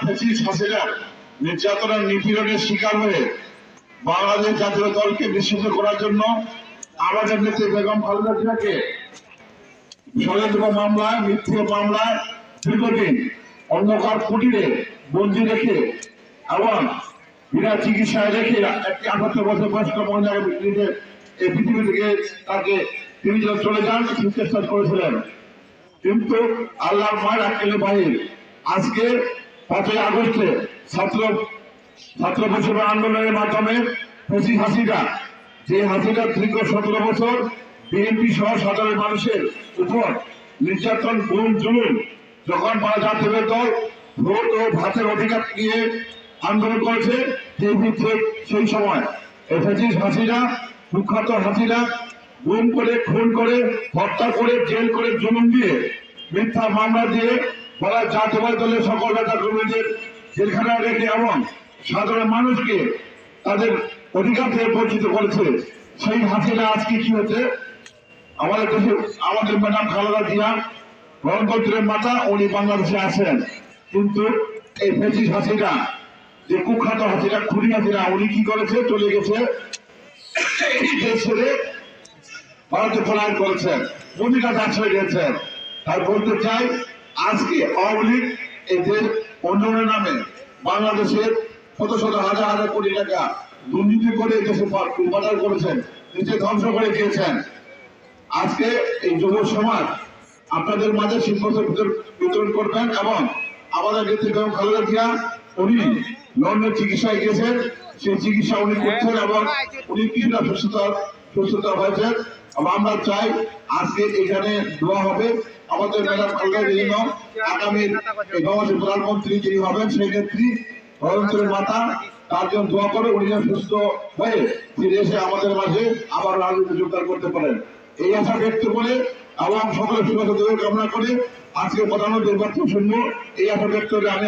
Fascist হাসিনার নির্যাতনের নিপীড়নের শিকার হয়ে বাংলাদেশ জাতীয় দলকে নিষিদ্ধ করার জন্য আমাদের নেত্রী বেগম খালেদা জিয়াকে ষড়যন্ত্র মামলায়, মিথ্যে মামলায় দীর্ঘদিন অন্ধকার কুটিরে বন্দী রেখে এবং বিনা চিকিৎসায় রেখে একটি 78 বছর বয়স্ক মহিলাকে এই পৃথিবী থেকে তাকে তিনি যখন চলে যান চেষ্টা করেছিলেন, কিন্তু আল্লাহর মায়ের আক্কেলে বাহির আজকে 5ই আগস্টে ছাত্র বৈষম্য আন্দোলনের মাধ্যমে ফ্যাসিস্ট হাসিনা, যে হাসিনা দীর্ঘ 17 বছর বিএনপি সহ সাধারণ মানুষের উপর নির্যাতন, গুম, জুলুম, যখন জাতীয় দল ভোট ও ভাতের অধিকার নিয়ে আন্দোলন করেছে, সেই সময় ফ্যাসিস্ট হাসিনা, কুখ্যাত হাসিনা গুম করে, খুন করে, হত্যা করে, জেল করে, জুলুম দিয়ে, মিথ্যা মামলা দিয়ে বলা জাতীয় দলের সকল নেতা কর্মীদের জেলখানায় রেখে এবং সাধারণ মানুষকে তাদের অধিকার থেকে বঞ্চিত করেছে। সেই হাসিনা আজকে কি হচ্ছে, আমাদের দেশে আমাদের ম্যাডাম খালেদা জিয়া গণতন্ত্রের মাতা, উনি বাংলাদেশে আসেন, কিন্তু এই ফ্যাসিস্ট হাসিনা, যে কুখ্যাত হাসিনা, খুনি হাসিনা, উনি কি করেছে, চলে গেছে এই দেশ ছেড়ে ভারতে পলায়ন করেছেন, মোদীর কাছে আশ্রয় দিয়েছেন। তাই বলতে চাই, আজকে আওয়ামী লীগ এই দেশ উন্নয়নের নামে বাংলাদেশের কত শত হাজার হাজার কোটি টাকা দুর্নীতি করে দেশে পাচার করেছেন, নিজে ধ্বংস করে দিয়েছেন। আজকে এই যুব সমাজ আপনাদের মাঝে শীতবস্ত্র বিতরণ করবেন এবং আমাদের নেত্রী বেগম খালেদা জিয়া, উনি লন্ডনের চিকিৎসায় গিয়েছেন, সেই চিকিৎসা উনি করছেন এবং উনি কিছুটা সুস্থতা হয়েছেন। আমরা চাই আজকে এখানে দোয়া হবে আমাদের ম্যাডাম খালেদা জিয়া, আগামী বাংলাদেশের প্রধানমন্ত্রী যিনি হবেন, সেই নেত্রী গণতন্ত্রের মাতা, তার জন্য দোয়া করে উনি যেন সুস্থ হয়ে ফিরে এসে আমাদের মাঝে আবার রাজনীতি যোগদান করতে পারেন, এই আশা ব্যক্ত করে এবং সকলের শুভেচ্ছা কামনা করে আজকে প্রধানমন্ত্রীর বক্তব্য শুনবো, এই আশা ব্যক্ত করে আমি